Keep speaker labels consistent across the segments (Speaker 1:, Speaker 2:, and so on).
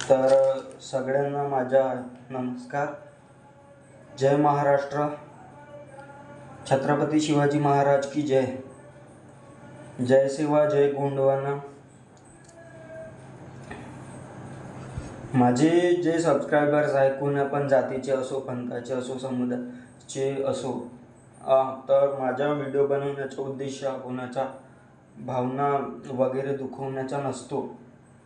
Speaker 1: तर सगळ्यांना माझा नमस्कार. जय महाराष्ट्र. छत्रपती शिवाजी महाराज की जय. जय सेवा जय गोंडवाना. माझे जे सबस्क्रायबर्स आहेत, कोण्या पण जातीचे असो, पंथाचे असो, समुदायाचे असो, तर माझा व्हिडिओ बनवण्याचा उद्देश कोणाचा भावना वगैरे दुखवण्याचा नसतो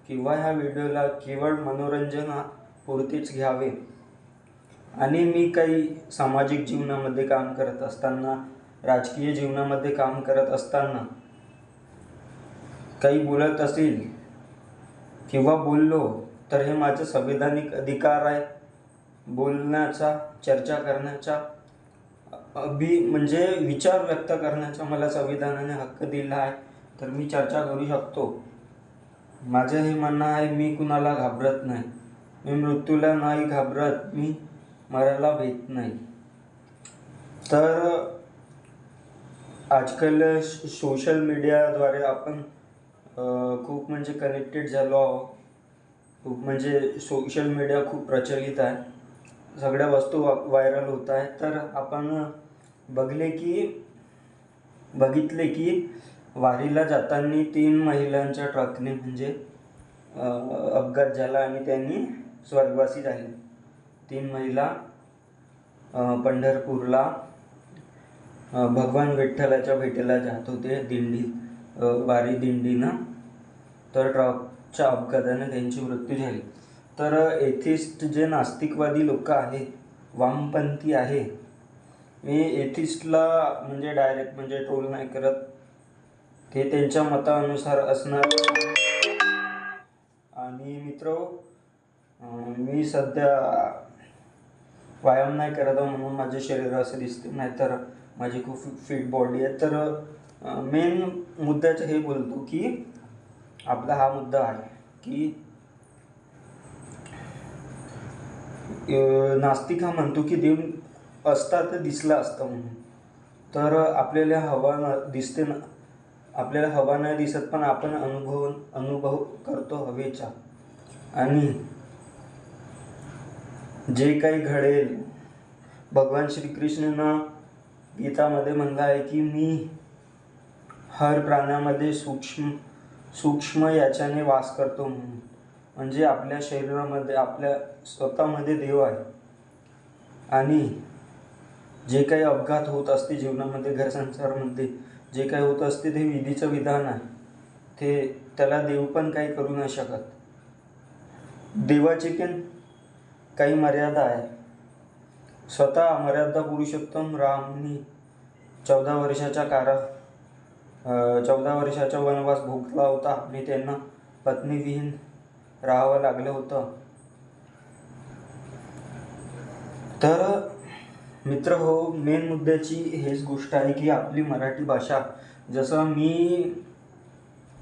Speaker 1: किंवा ह्या व्हिडिओला केवळ मनोरंजनापुरतेच घ्यावे. आणि मी काही सामाजिक जीवनामध्ये काम करत असताना, राजकीय जीवनामध्ये काम करत असताना काही बोलत असेल किंवा बोललो तर हे माझं संवैधानिक अधिकार आहे. बोलण्याचा, चर्चा करण्याचा, म्हणजे विचार व्यक्त करण्याचा मला संविधानाने हक्क दिला आहे. तर मी चर्चा करू शकतो. माझं हे म्हणणं आहे, मी कुणाला घाबरत नाही. मी मृत्यूला नाही घाबरत, मी मरायला भीत नाही. तर आजकाल सोशल मीडियाद्वारे आपण खूप म्हणजे कनेक्टेड झालो आहोत. खूप म्हणजे सोशल मीडिया खूप प्रचलित आहे. सगळ्या वस्तू व्हायरल होत आहेत. तर आपण बघितले की वारीला जाताना 3 महिलांच्या ट्रकने म्हणजे अपघात झाला आणि त्यांनी स्वर्गवासी झाले. 3 महिला पंढरपूरला भगवान विठ्ठलाच्या भेटीला जात होते वारी दिंडीनं. तर ट्रकच्या अपघाताने त्यांची मृत्यू झाली. तर एथिस्ट जे नास्तिकवादी लोक आहे, वामपंथी आहे, मी एथिस्टला म्हणजे डायरेक्ट म्हणजे ट्रोल नाही करत. ते त्यांच्या मतानुसार असणार. आणि मित्र, मी सध्या व्यायाम नाही करत म्हणून माझे शरीर असे दिसते, नाहीतर माझी खूप फिट बॉडी आहे. तर मेन मुद्द्याचं हे बोलतो की आपला हा मुद्दा आहे की नास्तिक हा म्हणतो की देव असता तर दिसला असता म्हणून. तर आपल्याला हवा नाही दिसत, पण आपण अनुभव करतो हवेचा. आणि जे काही घडेल, भगवान श्रीकृष्णानं गीतामध्ये म्हणलं आहे की मी हर प्राण्यामध्ये सूक्ष्म याच्याने वास करतो म्हणून. म्हणजे आपल्या शरीरामध्ये, आपल्या स्वतःमध्ये देव आहे. आणि जे काही अपघात होत असते जीवनामध्ये, घरसंसारामध्ये जे काही होत असते, ते विधीचं विधान आहे. त्याला देव पण काही करू नाही शकत. देवाची पण काही मर्यादा आहे. स्वतः मर्यादा पुरुषोत्तम रामनी 14 वर्षाचा वनवास भोगला होता आणि त्यांना पत्नीविहीन राहावं लागलं होतं. तर मित्र हो, मेन मुद्द्याची हेच गोष्ट आहे की आपली मराठी भाषा, जसं मी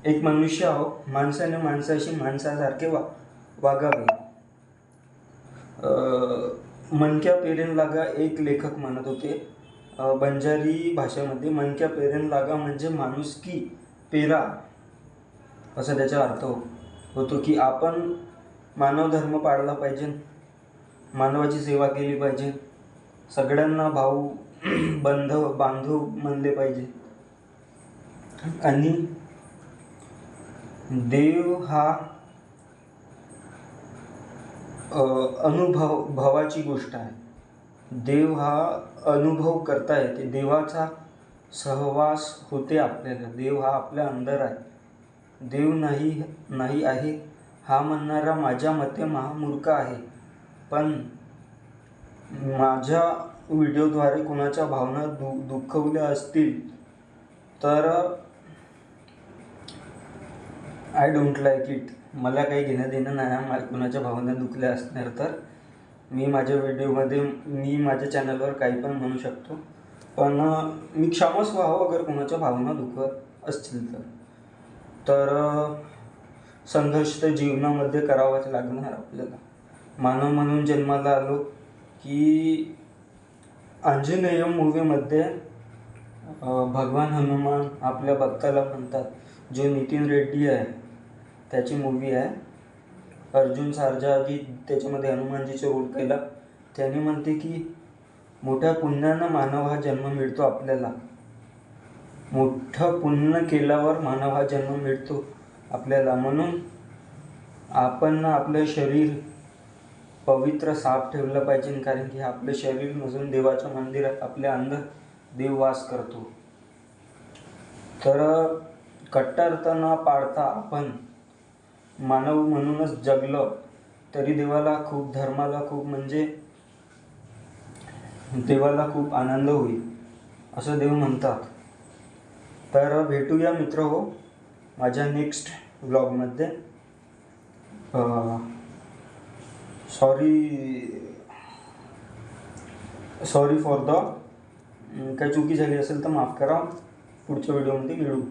Speaker 1: एक मनुष्य आहो, माणसाने माणसाशी माणसासारखे वागावे. मनक्या पेरेन लागा एक लेखक म्हणत होते बंजारी भाषेमध्ये. मनक्या पेरेन लागा म्हणजे माणुसकी पेरा, असं त्याचा अर्थ होतो की आपण मानव धर्म पाळला पाहिजे, मानवाची सेवा केली पाहिजे, सगळ्यांना भाऊ बांधव मानले पाहिजे. आणि देव हा भावाची गोष्ट आहे. देव हा अनुभव करता येते. देवाचा सहवास होते आपल्याला. देव हा आपल्या अंदर आहे. देव नाही आहे हा म्हणणारा माझ्या मते महामूर्ख आहे. पण माझ्या व्हिडिओद्वारे कोणाच्या भावना दुखवल्या असतील तर आय डोंट लाईक इट. मला काही घेणं देणं नाही कोणाच्या भावना दुखल्या असणार तर. मी माझ्या व्हिडिओमध्ये, मी माझ्या चॅनलवर काही पण म्हणू शकतो. पण मी क्षमस्व व्हावं अगर कोणाच्या भावना दुखत असतील तर संघर्ष तर जीवनामध्ये करावाच लागणार आपल्याला. मानव म्हणून जन्माला आलो की अंजनेय मूवीमध्ये भगवान हनुमान आपल्या भक्ताला म्हणतात, जो नितीन रेड्डी आहे त्याची मूवी आहे. अर्जुन सारजा जी त्याच्यामध्ये हनुमानजीचा रोल केला, त्याने म्हणते की मोठ्या पुण्यानं मानव हा जन्म मिळतो आपल्याला. मोठं पुण्य केल्यावर मानव हा जन्म मिळतो आपल्याला. म्हणून आपण आपलं शरीर पवित्र साफ ठेवलं पाहिजे, कारण की आपलं शरीर नसून देवाच्या मंदिरात आपल्या अंदर देव वास करतो. तर कट्टरता न पाळता आपण मानव म्हणूनच जगलं तरी देवाला खूप, धर्माला खूप, म्हणजे देवाला खूप आनंद होईल असं देव म्हणतात. तर भेटूया मित्र हो माझ्या नेक्स्ट व्लॉगमध्ये. सॉरी फॉर द काही चुकी झाली असेल तर माफ करा. पुढच्या व्हिडिओमध्ये मिळू.